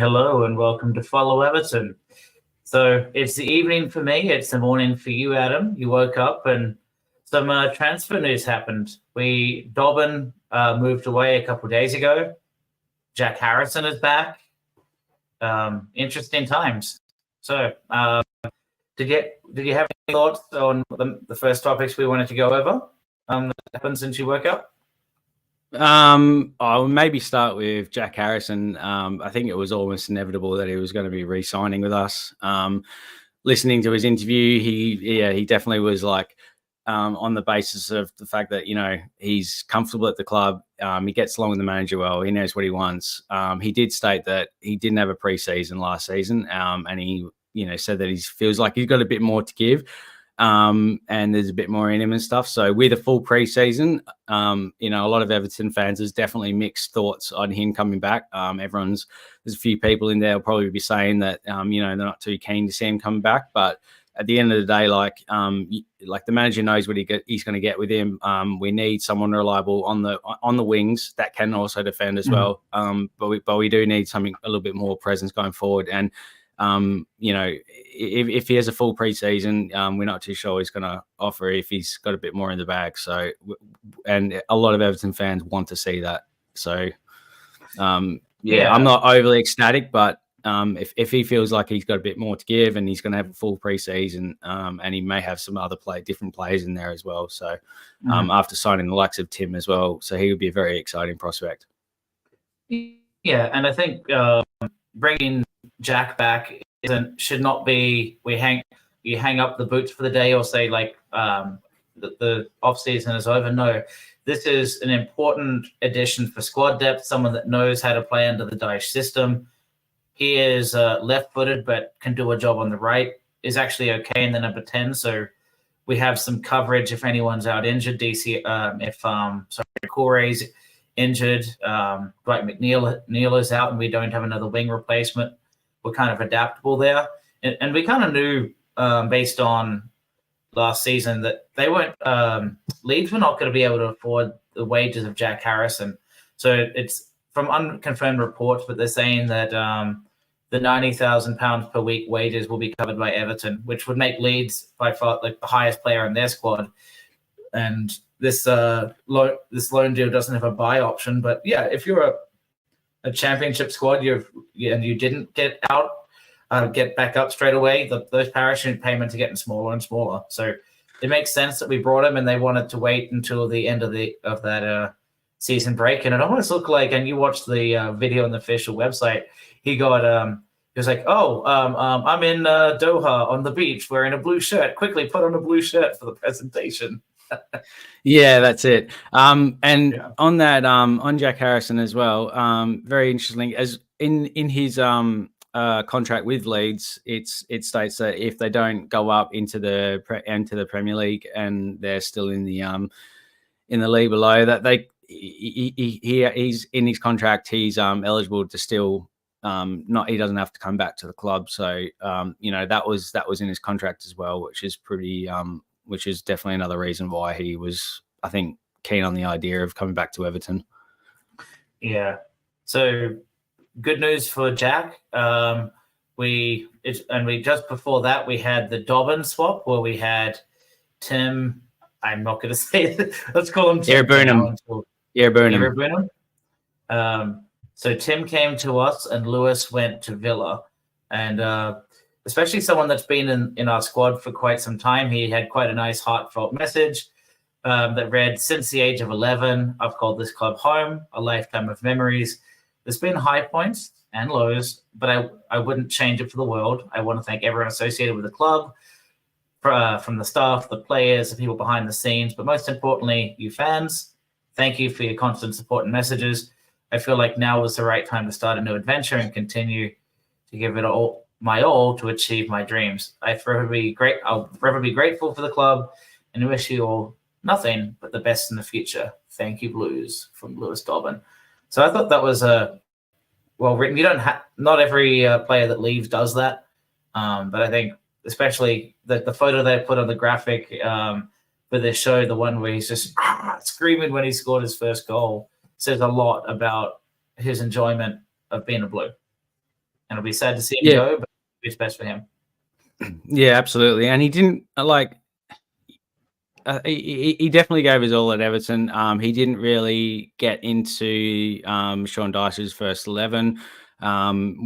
Hello and welcome to Follow Everton. So it's the evening for me. It's the morning for you, Adam. You woke up and some transfer news happened. Dobbin moved away a couple of days ago. Jack Harrison is back. Interesting times. So did you have any thoughts on the first topics we wanted to go over that happened since you woke up? I'll maybe start with Jack Harrison. I think it was almost inevitable that he was going to be re-signing with us. Listening to his interview, he definitely was like on the basis of the fact that he's comfortable at the club. He gets along with the manager well. He knows what he wants. He did state that he didn't have a pre-season last season, and he said that he feels like he's got a bit more to give. And there's a bit more in him and stuff. So with a full preseason, a lot of Everton fans, there's definitely mixed thoughts on him coming back. There's a few people in there will probably be saying that, they're not too keen to see him come back. But at the end of the day, like the manager knows what he's going to get with him. We need someone reliable on the wings that can also defend as well. But we do need something a little bit more presence going forward. And if he has a full preseason, we're not too sure he's going to offer if he's got a bit more in the bag. So, and a lot of Everton fans want to see that. So, I'm not overly ecstatic, but if he feels like he's got a bit more to give and he's going to have a full preseason, and he may have some other different players in there as well. So, after signing the likes of Tim as well, so he would be a very exciting prospect. Yeah, and I think bringing Jack back should not be you hang up the boots for the day or say like the off season is over. No, this is an important addition for squad depth. Someone that knows how to play under the Ndiaye system. He is left-footed but can do a job on the right. Is actually okay in the number 10. So we have some coverage if anyone's out injured. Corey's injured, Dwight McNeil is out, and we don't have another wing replacement. We're kind of adaptable there. And we kind of knew based on last season that they weren't Leeds were not going to be able to afford the wages of Jack Harrison. So it's from unconfirmed reports, but they're saying that the £90,000 per week wages will be covered by Everton, which would make Leeds by far like the highest player in their squad. And this loan deal doesn't have a buy option, but yeah, if you're a championship squad, and you didn't get back up straight away, those parachute payments are getting smaller and smaller. So it makes sense that we brought him, and they wanted to wait until the end of that season break. And it almost looked like, and you watched the video on the official website, he was like, I'm in Doha on the beach wearing a blue shirt. Quickly put on a blue shirt for the presentation. Yeah, that's it. On that, on Jack Harrison as well, very interesting. As in his contract with Leeds, it states that if they don't go up into the Premier League and they're still in the league below, that he's in his contract, he's eligible to still he doesn't have to come back to the club. So that was in his contract as well, which is pretty which is definitely another reason why he was, I think, keen on the idea of coming back to Everton. Yeah. So good news for Jack. We just before that we had the Dobbin swap where we had Tim. I'm not going to say it. Let's call him Tim. Burnham. So Tim came to us and Lewis went to Villa, and especially someone that's been in our squad for quite some time. He had quite a nice heartfelt message that read, "Since the age of 11, I've called this club home, a lifetime of memories. There's been high points and lows, but I wouldn't change it for the world. I want to thank everyone associated with the club, from the staff, the players, the people behind the scenes, but most importantly, you fans. Thank you for your constant support and messages. I feel like now was the right time to start a new adventure and continue to give it my all to achieve my dreams. I'll forever be grateful for the club and wish you all nothing but the best in the future. Thank you, Blues," from Lewis Dobbin. So I thought that was well written. You don't not every player that leaves does that, but I think especially the photo they put on the graphic for this show, the one where he's just screaming when he scored his first goal, says a lot about his enjoyment of being a Blue. and it'll be sad to see him Yeah. go, but it's best for him. Yeah, absolutely. And he didn't he definitely gave his all at Everton. He didn't really get into Sean Dyche's first 11.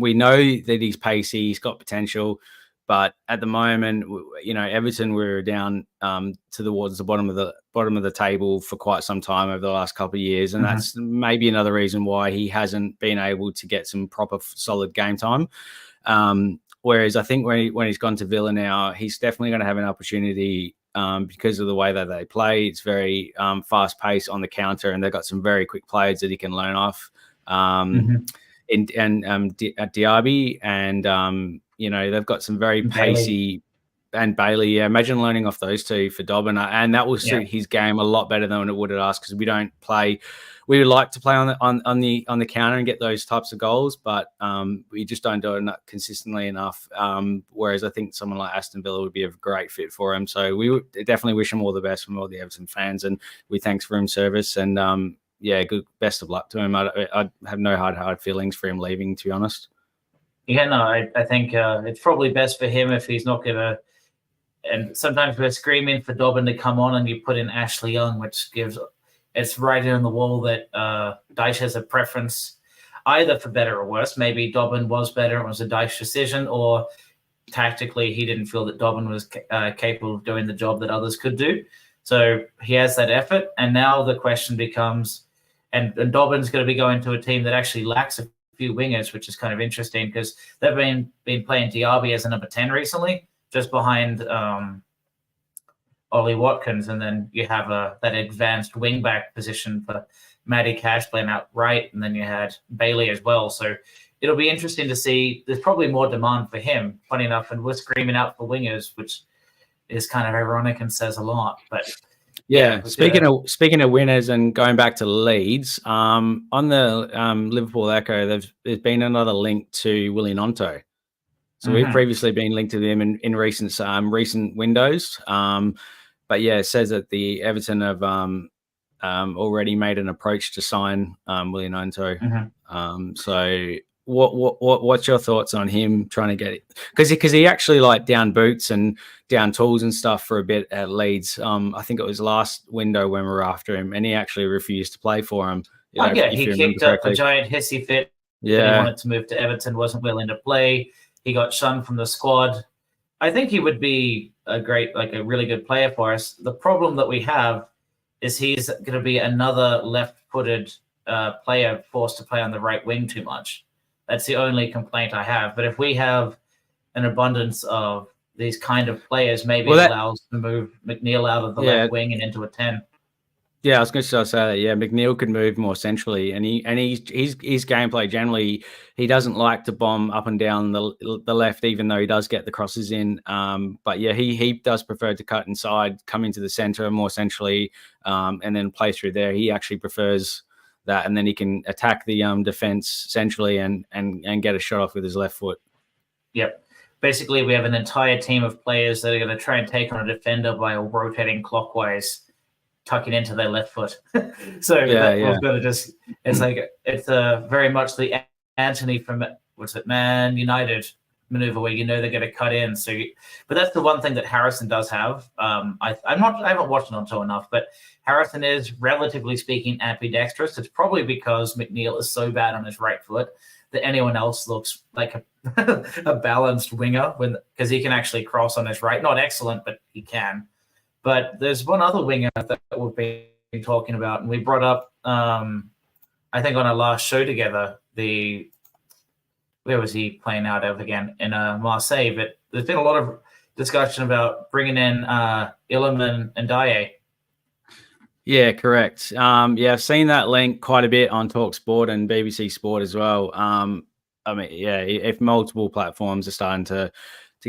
We know that he's pacey, he's got potential, but at the moment, Everton were down towards the bottom of the table for quite some time over the last couple of years, and that's maybe another reason why he hasn't been able to get some proper solid game time. Whereas I think when he's gone to Villa now, he's definitely going to have an opportunity because of the way that they play. It's very fast paced on the counter, and they've got some very quick players that he can learn off. Ndiaye, and they've got some very pacey. And Bailey, yeah, imagine learning off those two for Dobbin, and that will suit his game a lot better than it would at us, because we don't play. We would like to play on the counter and get those types of goals, but we just don't do it consistently enough. Whereas I think someone like Aston Villa would be a great fit for him. So we would definitely wish him all the best from all the Everton fans, and we thanks for his service, and good best of luck to him. I have no hard feelings for him leaving, to be honest. Yeah, no, I think it's probably best for him if he's not going to. And sometimes we're screaming for Dobbin to come on, and you put in Ashley Young, which gives it's right on the wall that Dyche has a preference either for better or worse. Maybe Dobbin was better, it was a Dyche decision, or tactically he didn't feel that Dobbin was capable of doing the job that others could do. So he has that effort, and now the question becomes, and Dobbin's going to be going to a team that actually lacks a few wingers, which is kind of interesting because they've been playing Diaby as a number 10 recently, just behind Ollie Watkins, and then you have that advanced wing-back position for Matty Cash playing out right, and then you had Bailey as well. So it'll be interesting to see. There's probably more demand for him, funny enough, and we're screaming out for wingers, which is kind of ironic and says a lot. But yeah, speaking of winners and going back to Leeds, on the Liverpool Echo, there's been another link to Willie Gnonto. So we've previously been linked to them in recent windows. But yeah, it says that the Everton have already made an approach to sign Willie Gnonto. So what's your thoughts on him trying to get it? Because he actually down boots and down tools and stuff for a bit at Leeds. I think it was last window when we were after him, and he actually refused to play for him. He kicked up a giant hissy fit. Yeah, he wanted to move to Everton, wasn't willing to play. He got shunned from the squad. I think he would be a really good player for us. The problem that we have is he's going to be another left-footed player forced to play on the right wing too much. That's the only complaint I have. But if we have an abundance of these kind of players, maybe it allows to move McNeil out of the left wing and into a 10. Yeah, I was going to say that. Yeah, McNeil could move more centrally, and his gameplay generally, he doesn't like to bomb up and down the left, even though he does get the crosses in. But yeah, he does prefer to cut inside, come into the center more centrally, and then play through there. He actually prefers that, and then he can attack the defense centrally and get a shot off with his left foot. Yep. Basically, we have an entire team of players that are going to try and take on a defender by rotating clockwise, tucking into their left foot. So we've got to just, it's very much the Anthony from, Man United maneuver where they're going to cut in. So, but that's the one thing that Harrison does have. I haven't watched Gnonto enough, but Harrison is, relatively speaking, ambidextrous. It's probably because McNeil is so bad on his right foot that anyone else looks like a balanced winger because he can actually cross on his right. Not excellent, but he can. But there's one other winger that we've been talking about, and we brought up, I think on our last show together, where was he playing out of again? In Marseille. But there's been a lot of discussion about bringing in Iliman and Ndiaye. Yeah, correct. I've seen that link quite a bit on TalkSport and BBC Sport as well. If multiple platforms are starting to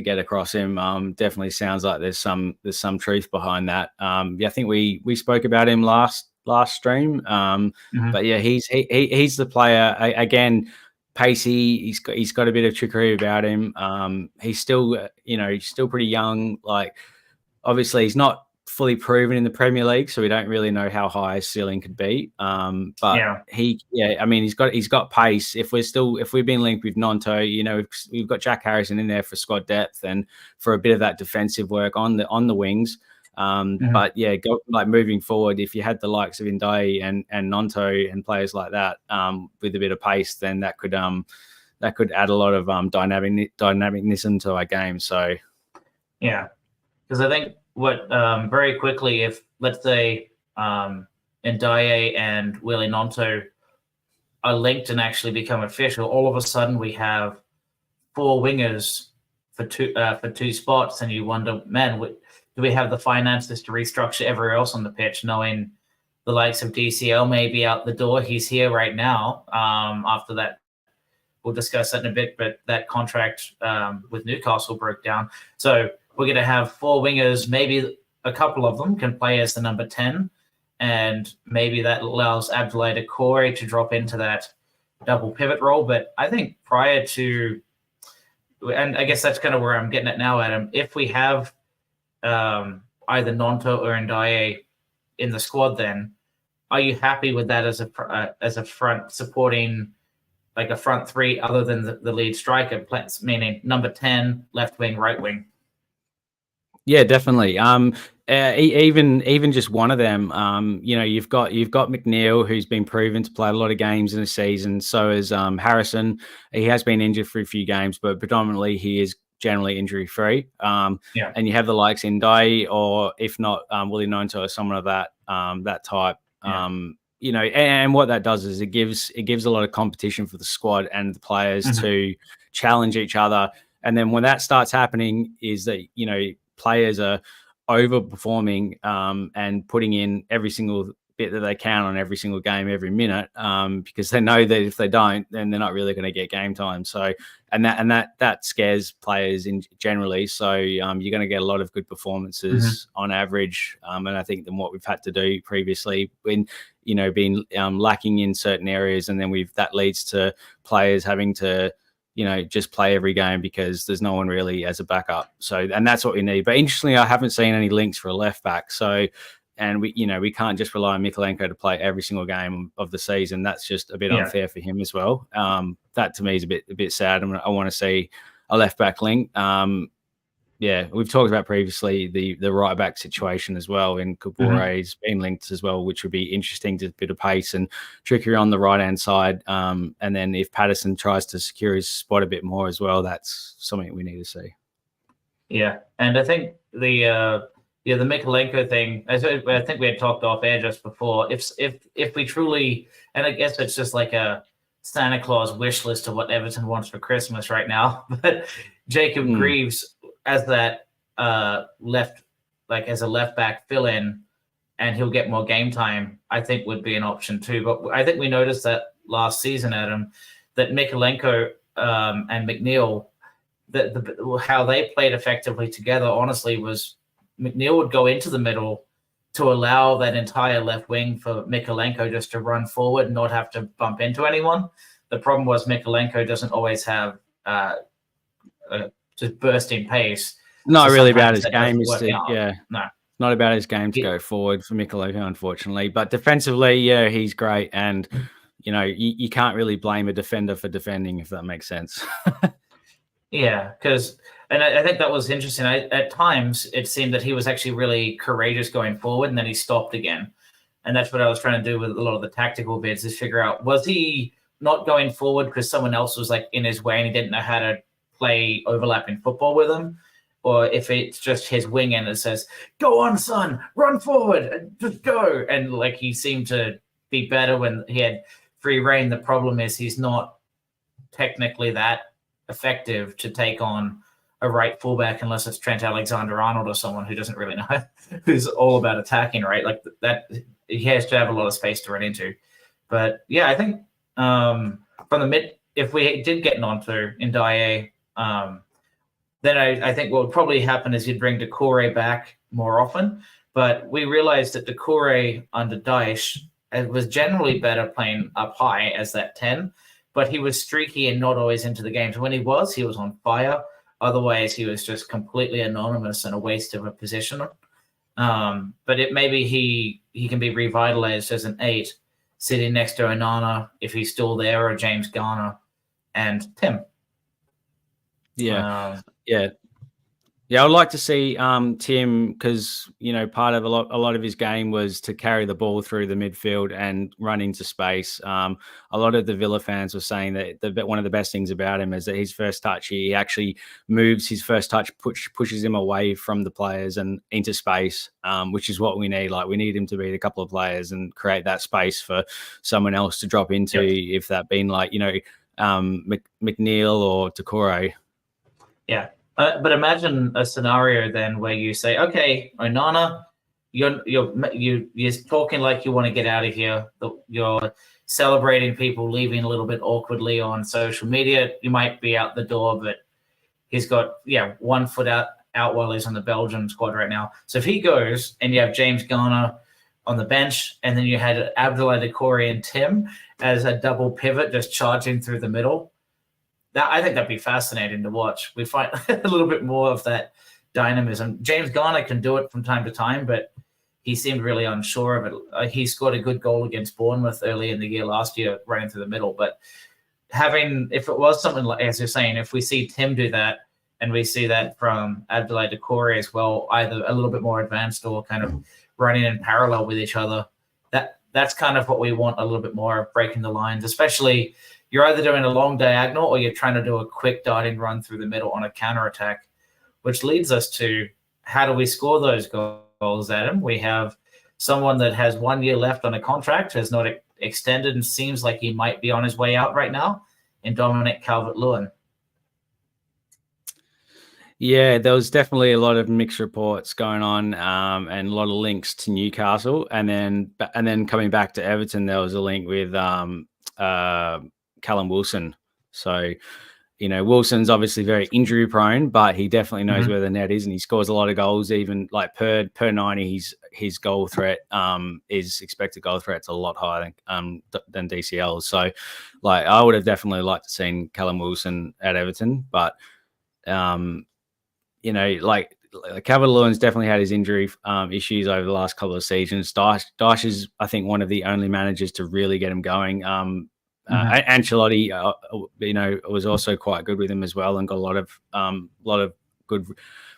get across him, definitely sounds like there's some truth behind that. I think we spoke about him last stream. But yeah, he's the player again. Pacey, he's got a bit of trickery about him. He's still pretty young. Like, obviously, he's not fully proven in the Premier League, so we don't really know how high his ceiling could be. But he's got pace. If we've been linked with Nonto, we've got Jack Harrison in there for squad depth and for a bit of that defensive work on the wings. But yeah, moving forward, if you had the likes of Ndiaye and Nonto and players like that with a bit of pace, then that could add a lot of dynamicness to our game. So yeah, because I think what very quickly, if let's say Ndiaye and Willie Nonto are linked and actually become official, all of a sudden we have 4 wingers for two spots, and you wonder, man, do we have the finances to restructure everywhere else on the pitch, knowing the likes of DCL may be out the door? He's here right now. After that, we'll discuss that in a bit, but that contract with Newcastle broke down. So we're going to have 4 wingers. Maybe a couple of them can play as the number 10, and maybe that allows Abdoulaye Doucouré to drop into that double pivot role. But I think prior to, and I guess that's kind of where I'm getting at now, Adam, if we have either Nonto or Ndiaye in the squad, then are you happy with that as a front supporting, like a front 3 other than the lead striker, meaning number 10, left wing, right wing? Yeah, definitely. Even just one of them. You've got McNeil, who's been proven to play a lot of games in a season. So is Harrison. He has been injured for a few games, but predominantly he is generally injury free. And you have the likes in Ndiaye, or if not, Willie Nonto or someone of that type. And what that does is it gives a lot of competition for the squad and the players to challenge each other. And then when that starts happening, is that players are overperforming and putting in every single bit that they can on every single game, every minute, because they know that if they don't, then they're not really going to get game time. So, and that scares players generally. So you're going to get a lot of good performances on average. And I think than what we've had to do previously when, been lacking in certain areas, and then that leads to players having to just play every game because there's no one really as a backup. So, and that's what we need. But interestingly, I haven't seen any links for a left back. So, and we can't just rely on Mykolenko to play every single game of the season. That's just a bit unfair for him as well. That to me is a bit sad. I want to see a left back link. We've talked about previously the right back situation as well, and Kaboure's been linked as well, which would be interesting to a bit of pace and trickier on the right hand side. And then if Patterson tries to secure his spot a bit more as well, that's something we need to see. Yeah, and I think the Mykolenko thing, I think we had talked off air just before. If we truly, and I guess it's just like a Santa Claus wish list of what Everton wants for Christmas right now, but Jacob Greaves as that as a left back fill in, and he'll get more game time, I think would be an option too. But I think we noticed that last season, Adam, that Mykolenko and McNeil, how they played effectively together, honestly, was McNeil would go into the middle to allow that entire left wing for Mykolenko just to run forward and not have to bump into anyone. The problem was Mykolenko doesn't always have just bursting pace. Not really about his game. Not about his game to go forward for Mykolenko, unfortunately. But defensively, he's great. And, you can't really blame a defender for defending, if that makes sense. Yeah, and I think that was interesting. At times, it seemed that he was actually really courageous going forward, and then he stopped again. And that's what I was trying to do with a lot of the tactical bits, is figure out, was he not going forward because someone else was like in his way and he didn't know how to play overlapping football with him? Or if it's just his wing and it says, go on, son, run forward, and just go. And like he seemed to be better when he had free reign. The problem is he's not technically that effective to take on a right fullback unless it's Trent Alexander-Arnold or someone who doesn't really know, who's all about attacking, right? Like that, he has to have a lot of space to run into. But yeah, I think from the mid, if we did get Nonto in Ndiaye, then I think what would probably happen is you'd bring Doucouré back more often. But we realized that Doucouré under Dyche was generally better playing up high as that 10, but he was streaky and not always into the games. When he was on fire. Otherwise, he was just completely anonymous and a waste of a position. But maybe he can be revitalized as an 8, sitting next to Onana if he's still there, or James Garner and Tim. Yeah. Yeah, I would like to see Tim, because part of a lot of his game was to carry the ball through the midfield and run into space. A lot of the Villa fans were saying that one of the best things about him is that his first touch, he actually moves his first touch, pushes him away from the players and into space, which is what we need. Like, we need him to beat a couple of players and create that space for someone else to drop into, if that been like McNeil or Takore. Yeah. But imagine a scenario then where you say, okay, Onana, you're talking like you want to get out of here. You're celebrating people leaving a little bit awkwardly on social media. You might be out the door, but he's got 1 foot out while he's on the Belgium squad right now. So if he goes and you have James Garner on the bench, and then you had Abdoulaye Doucouré and Tim as a double pivot just charging through the middle, I think that'd be fascinating to watch. We find a little bit more of that dynamism. James Garner can do it from time to time, but he seemed really unsure of it. He scored a good goal against Bournemouth early in the year last year, running through the middle. But if it was something like, as you're saying, if we see Tim do that, and we see that from Abdoulaye Doucouré as well, either a little bit more advanced or kind of running in parallel with each other, that's kind of what we want, a little bit more of breaking the lines, especially – you're either doing a long diagonal or you're trying to do a quick darting run through the middle on a counterattack, which leads us to, how do we score those goals, Adam? We have someone that has 1 year left on a contract, has not extended, and seems like he might be on his way out right now, in Dominic Calvert-Lewin. Yeah, there was definitely a lot of mixed reports going on, and a lot of links to Newcastle, and then coming back to Everton, there was a link with Callum Wilson. So, Wilson's obviously very injury prone, but he definitely knows where the net is, and he scores a lot of goals. Even like per 90, his goal threat, his expected goal threat's a lot higher than DCL. So, like, I would have definitely liked to seen Callum Wilson at Everton, but like Calvert-Lewin's definitely had his injury issues over the last couple of seasons. Dyche is, I think, one of the only managers to really get him going. Ancelotti, was also quite good with him as well, and got a lot of good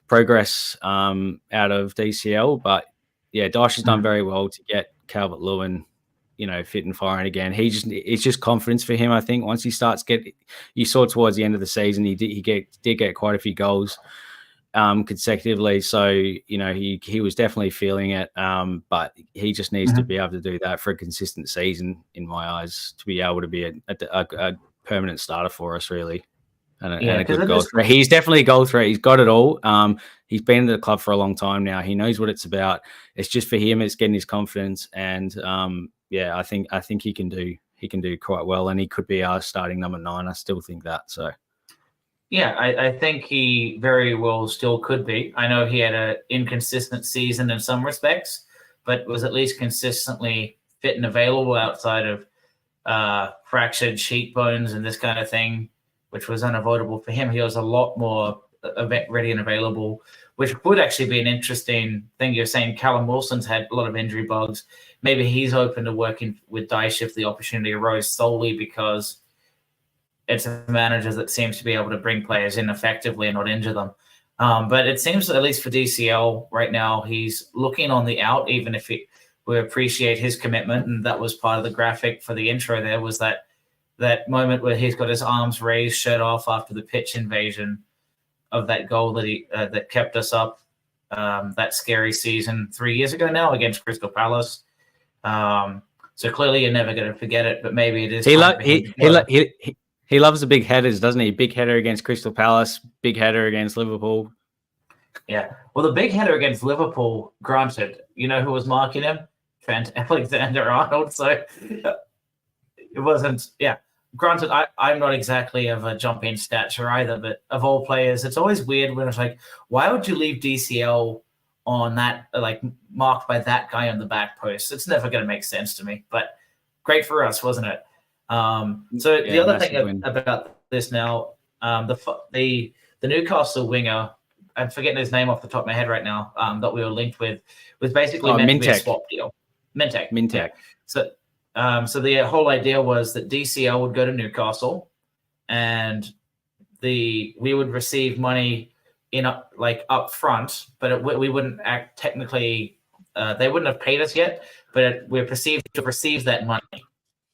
progress out of DCL. But yeah, Dyche has done very well to get Calvert-Lewin, fit and firing again. It's just confidence for him. I think once he starts you saw towards the end of the season, he did get quite a few goals consecutively. So, he was definitely feeling it. But he just needs to be able to do that for a consistent season, in my eyes, to be able to be a permanent starter for us, really. And a good goal threat. He's definitely a goal threat. He's got it all. He's been in the club for a long time now. He knows what it's about. It's just for him, it's getting his confidence. And I think he can do quite well, and he could be our starting number 9. I still think that. So. Yeah, I think he very well still could be. I know he had an inconsistent season in some respects, but was at least consistently fit and available outside of fractured cheekbones and this kind of thing, which was unavoidable for him. He was a lot more ready and available, which would actually be an interesting thing. You're saying Callum Wilson's had a lot of injury bugs. Maybe he's open to working with Dyche if the opportunity arose, solely because it's a manager that seems to be able to bring players in effectively and not injure them. But it seems, at least for DCL right now, he's looking on the out, even if we appreciate his commitment. And that was part of the graphic for the intro there, was that moment where he's got his arms raised, shirt off, after the pitch invasion of that goal that kept us up that scary season 3 years ago now against Crystal Palace. So clearly you're never going to forget it, but maybe it is. He loves the big headers, doesn't he? Big header against Crystal Palace, big header against Liverpool. Yeah. Well, the big header against Liverpool, granted, you know who was marking him? Trent Alexander-Arnold. So it wasn't, Granted, I'm not exactly of a jumping stature either, but of all players, it's always weird when it's like, why would you leave DCL on that, like, marked by that guy on the back post? It's never going to make sense to me, but great for us, wasn't it? The other thing about this now, the Newcastle winger, I'm forgetting his name off the top of my head right now, that we were linked with, was basically meant to be a swap deal. Mintech. Yeah. So the whole idea was that DCL would go to Newcastle, and we would receive money up front, but we wouldn't act technically. They wouldn't have paid us yet, but we're perceived to receive that money,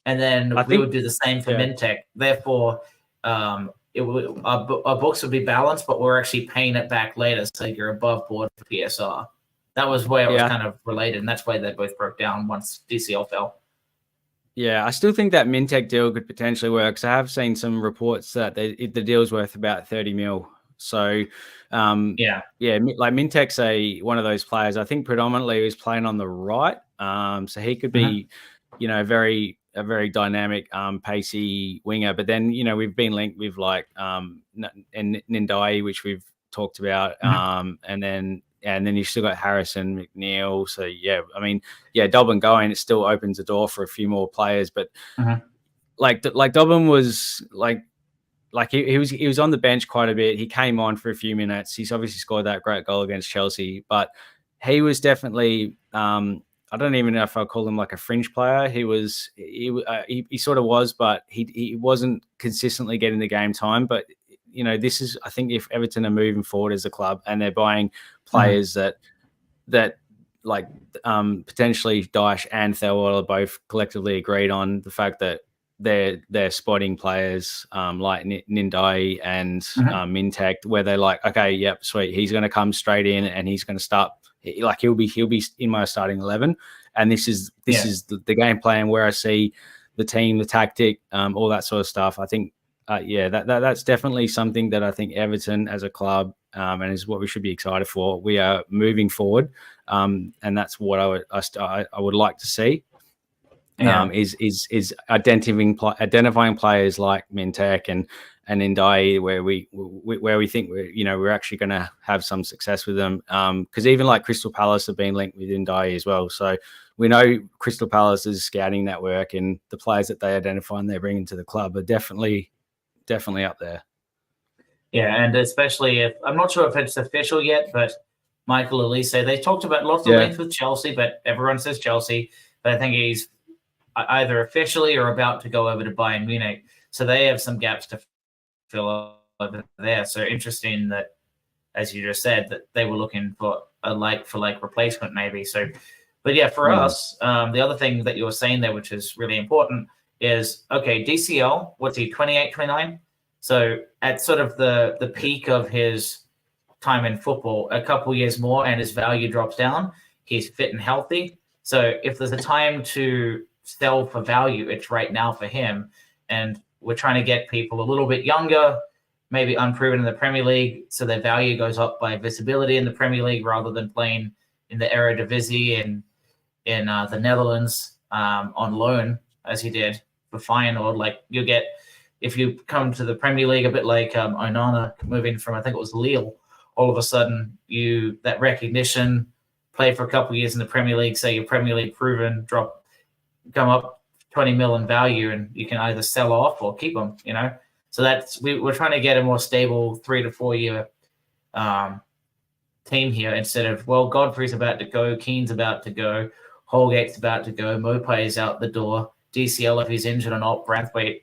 and then we would do the same for Mintech. Therefore, our books would be balanced, but we're actually paying it back later, so you're above board for PSR. That was where it was kind of related, and that's why they both broke down once DCL fell. Yeah, I still think that Mintech deal could potentially work. So I have seen some reports that the deal's worth about 30 mil. So, like Mintech's one of those players. I think predominantly he's playing on the right. So he could be, a very dynamic, pacey winger. But then, we've been linked with Ndiaye, which we've talked about, and then you still got Harrison, McNeil. So Dobbin going, it still opens the door for a few more players. But like Dobbin was he was on the bench quite a bit. He came on for a few minutes. He's obviously scored that great goal against Chelsea, but he was definitely I don't even know if I'll call him like a fringe player. He sort of was, but he wasn't consistently getting the game time. But this is, I think, if Everton are moving forward as a club and they're buying players that potentially Dyche and Thelwell are both collectively agreed on the fact that they're spotting players like Ndiaye and Mintech, where they're like, okay, yep, sweet, he's going to come straight in and he's going to start. Like he'll be in my starting 11, and this is the game plan where I see the team, the tactic, all that sort of stuff. I think. That's definitely something that I think Everton as a club and is what we should be excited for. We are moving forward, and that's what I would like to see. Is identifying players like Mintech and Ndiaye where we think we're actually going to have some success with them. Because even like Crystal Palace have been linked with Ndiaye as well, so we know Crystal Palace's scouting network and the players that they identify and they're bringing to the club are definitely up there. Yeah, and especially if I'm not sure if it's official yet, but Michael Elise, they talked about lots of links with Chelsea, but everyone says Chelsea. But I think he's either officially or about to go over to Bayern Munich. So they have some gaps to fill over there. So interesting that, as you just said, that they were looking for a like-for-like replacement maybe. So, but yeah, for us, the other thing that you were saying there, which is really important, is, okay, DCL, what's he, 28, 29? So at sort of the peak of his time in football, a couple years more and his value drops down. He's fit and healthy. So if there's a time to sell for value, it's right now for him. And we're trying to get people a little bit younger, maybe unproven in the Premier League, so their value goes up by visibility in the Premier League rather than playing in the Eredivisie in the Netherlands on loan, as he did for Feyenoord. Like you get, if you come to the Premier League a bit like Onana moving from, I think it was Lille, all of a sudden that recognition, play for a couple of years in the Premier League, say you're Premier League proven, come up 20 mil in value, and you can either sell off or keep them, So that's we're trying to get a more stable 3 to 4 year team here instead of, well, Godfrey's about to go, Keane's about to go, Holgate's about to go, Mopay's out the door, DCL if he's injured or not, Branthwaite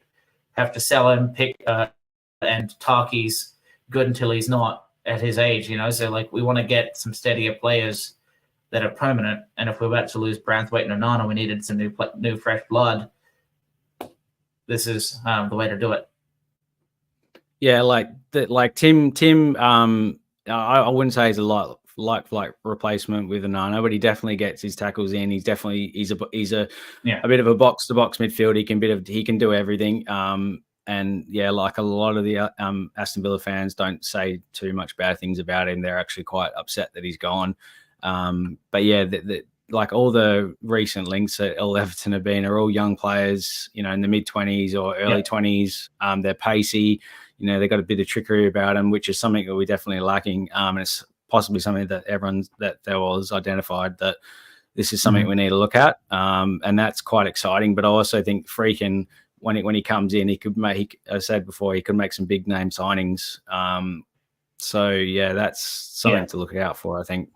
have to sell him, and Tarky's good until he's not at his age, So like we want to get some steadier players that are permanent, and if we're about to lose Branthwaite and Onana, we needed some new fresh blood. This is the way to do it. Yeah, like Tim. I wouldn't say he's a like replacement with Onana, but he definitely gets his tackles in. He's a bit of a box to box midfield. He can do everything. And yeah, like a lot of the Aston Villa fans don't say too much bad things about him. They're actually quite upset that he's gone. But yeah, like all the recent links at Everton have been are all young players, in the mid-20s or early 20s. They're pacey, they've got a bit of trickery about them, which is something that we're definitely lacking. And it's possibly something that there was identified that this is something we need to look at. And that's quite exciting. But I also think Freakin, when he comes in, I said before, he could make some big name signings. So yeah, that's something to look out for, I think.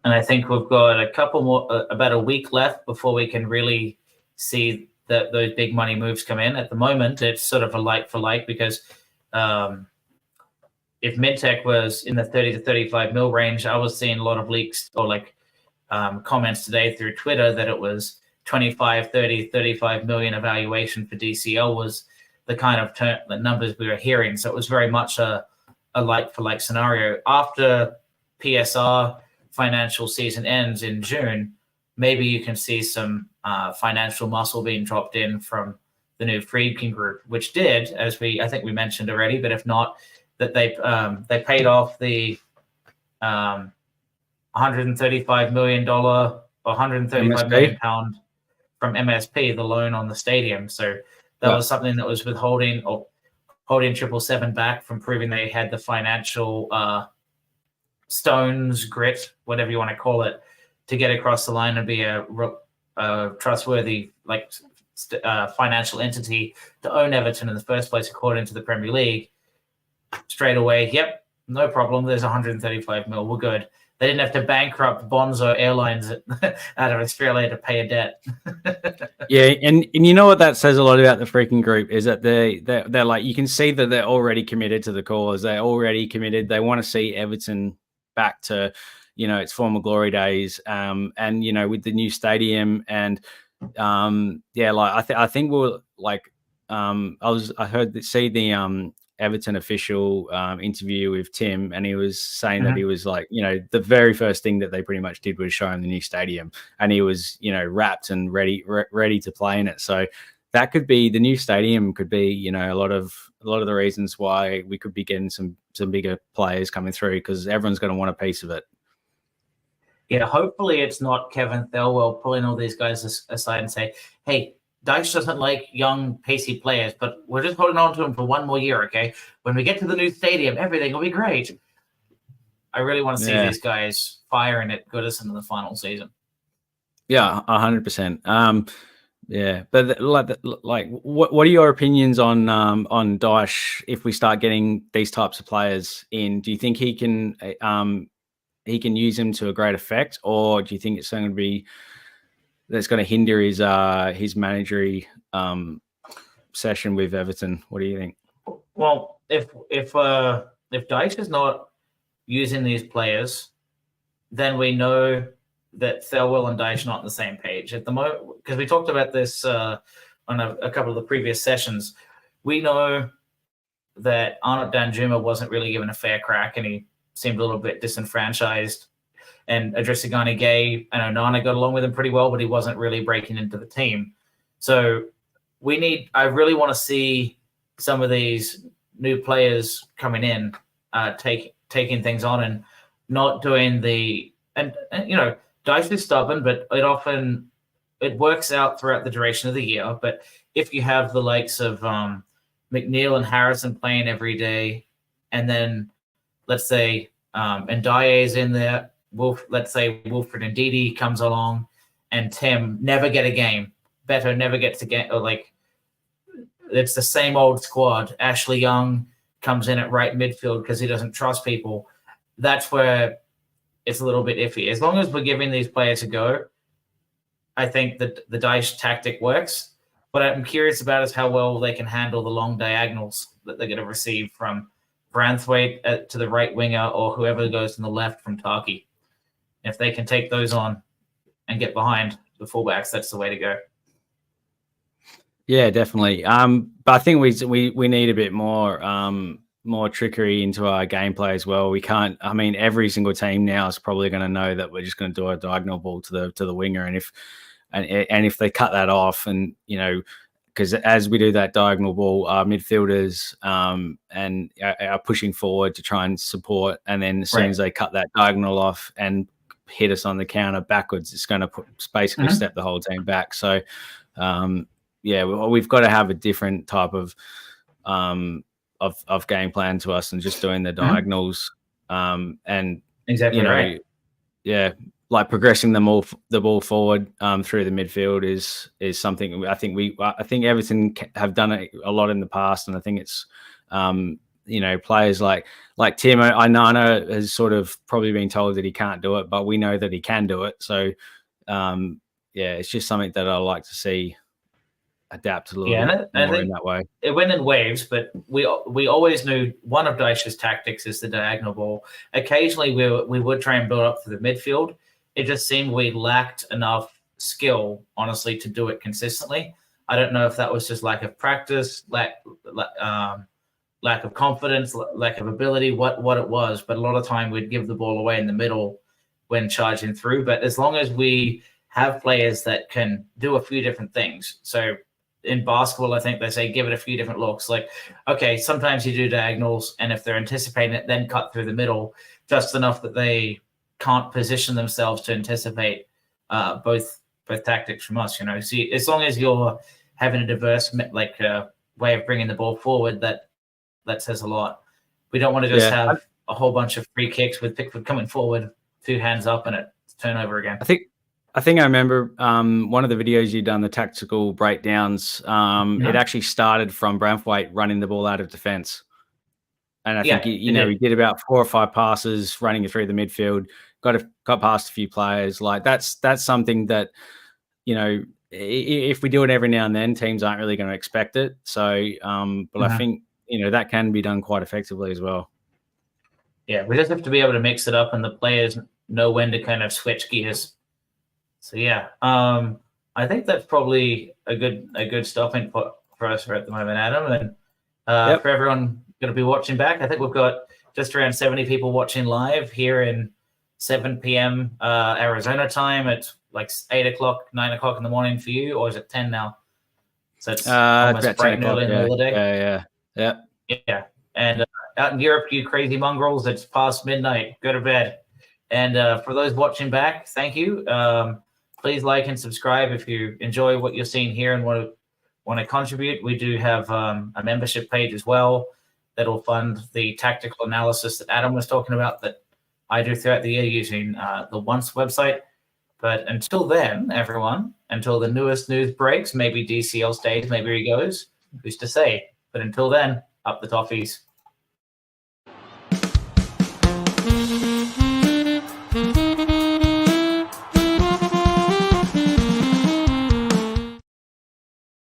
And I think we've got a couple more, about a week left before we can really see those big money moves come in. At the moment, it's sort of a like for like, because if Midtech was in the 30 to 35 mil range, I was seeing a lot of leaks or comments today through Twitter that it was 25, 30, 35 million evaluation for DCL was the kind of the numbers we were hearing. So it was very much a like for like scenario. After PSR financial season ends in June, maybe you can see some financial muscle being dropped in from the new Friedkin group, which did, as I think we mentioned already, but if not, that they paid off the $135 million or 135 million pound from MSP, the loan on the stadium. So that was something that was withholding or holding 777 back from proving they had the financial stones, grit, whatever you want to call it, to get across the line and be a trustworthy financial entity to own Everton in the first place, according to the Premier League. Straight away, yep, no problem. There's 135 mil. We're good. They didn't have to bankrupt Bonzo Airlines out of Australia to pay a debt. Yeah, and you know what that says a lot about the freaking group is that they're like, you can see that they're already committed to the cause. They're already committed. They want to see Everton back to, its former glory days. And with the new stadium and I think we'll I heard the Everton official interview with Tim, and he was saying that he was the very first thing that they pretty much did was show him the new stadium, and he was wrapped and ready to play in it. So that could be the new stadium, could be a lot of the reasons why we could be getting some bigger players coming through, because everyone's going to want a piece of it. Yeah, hopefully it's not Kevin Thelwell pulling all these guys aside and say, hey, Dyche doesn't like young, pacey players, but we're just holding on to him for one more year, okay? When we get to the new stadium, everything will be great. I really want to see these guys firing at Goodison in the final season. Yeah, 100%. Yeah, but what are your opinions on Dyche if we start getting these types of players in? Do you think he can use them to a great effect, or do you think it's going to be that's going to hinder his managerial session with Everton? What do you think? Well, if Dyche is not using these players, then we know that Thelwell and Dyche are not on the same page at the moment, because we talked about this on a couple of the previous sessions. We know that Arnold Danjuma wasn't really given a fair crack, and he seemed a little bit disenfranchised. And Adrisagani Gay and Onana got along with him pretty well, but he wasn't really breaking into the team. So I really want to see some of these new players coming in, taking things on and not doing Dyche is stubborn, but it works out throughout the duration of the year. But if you have the likes of McNeil and Harrison playing every day, and then let's say Ndiaye is in there, let's say Wilfred Ndidi comes along, and Tim never get a game. Beto never gets a game. Or it's the same old squad. Ashley Young comes in at right midfield because he doesn't trust people. That's where it's a little bit iffy. As long as we're giving these players a go, I think that the Dyche tactic works. What I'm curious about is how well they can handle the long diagonals that they're going to receive from Branthwaite to the right winger, or whoever goes to the left from Taki. If they can take those on and get behind the fullbacks, that's the way to go. Yeah, definitely. But I think we need a bit more trickery into our gameplay as well. We can't. I mean, every single team now is probably going to know that we're just going to do a diagonal ball to the winger, and if they cut that off, and because as we do that diagonal ball, our midfielders and are pushing forward to try and support, and then as soon as they cut that diagonal off and hit us on the counter backwards, it's going to basically step the whole team back. So, we've got to have a different type of game plan to us than just doing the diagonals. And exactly right. Yeah, like progressing the ball forward through the midfield is something I think Everton have done it a lot in the past, and I think it's players like Timo Ainana has sort of probably been told that he can't do it, but we know that he can do it. So, it's just something that I like to see adapt a little bit more in that way. It went in waves, but we always knew one of Dyche's tactics is the diagonal ball. Occasionally, we would try and build up for the midfield. It just seemed we lacked enough skill, honestly, to do it consistently. I don't know if that was just lack of practice, lack of confidence, lack of ability, what it was. But a lot of time we'd give the ball away in the middle when charging through. But as long as we have players that can do a few different things. So in basketball, I think they say give it a few different looks. Like, okay, sometimes you do diagonals, and if they're anticipating it, then cut through the middle just enough that they can't position themselves to anticipate both tactics from us. See, as long as you're having a diverse way of bringing the ball forward, that says a lot. We don't want to just have a whole bunch of free kicks with Pickford coming forward, 2 hands up, and it's turnover again. I think I remember one of the videos you'd done, the tactical breakdowns. It actually started from Branthwaite running the ball out of defence. And I think, he did about 4 or 5 passes running it through the midfield, got past a few players. Like that's something that, if we do it every now and then, teams aren't really going to expect it. So, but I think, that can be done quite effectively as well. Yeah, we just have to be able to mix it up, and the players know when to kind of switch gears. So I think that's probably a good stopping point for us at the moment, Adam. And for everyone going to be watching back, I think we've got just around 70 people watching live here in 7 p.m. Arizona time. It's like 8 o'clock, 9 o'clock in the morning for you, or is it 10 now? So it's almost bright and early in the holiday. Yeah. And out in Europe, you crazy mongrels, it's past midnight. Go to bed. And for those watching back, thank you. Please like and subscribe if you enjoy what you're seeing here and want to contribute. We do have a membership page as well that'll fund the tactical analysis that Adam was talking about that I do throughout the year using the Once website. But until then, everyone, until the newest news breaks, maybe DCL stays, maybe he goes, who's to say? But until then, up the Toffees.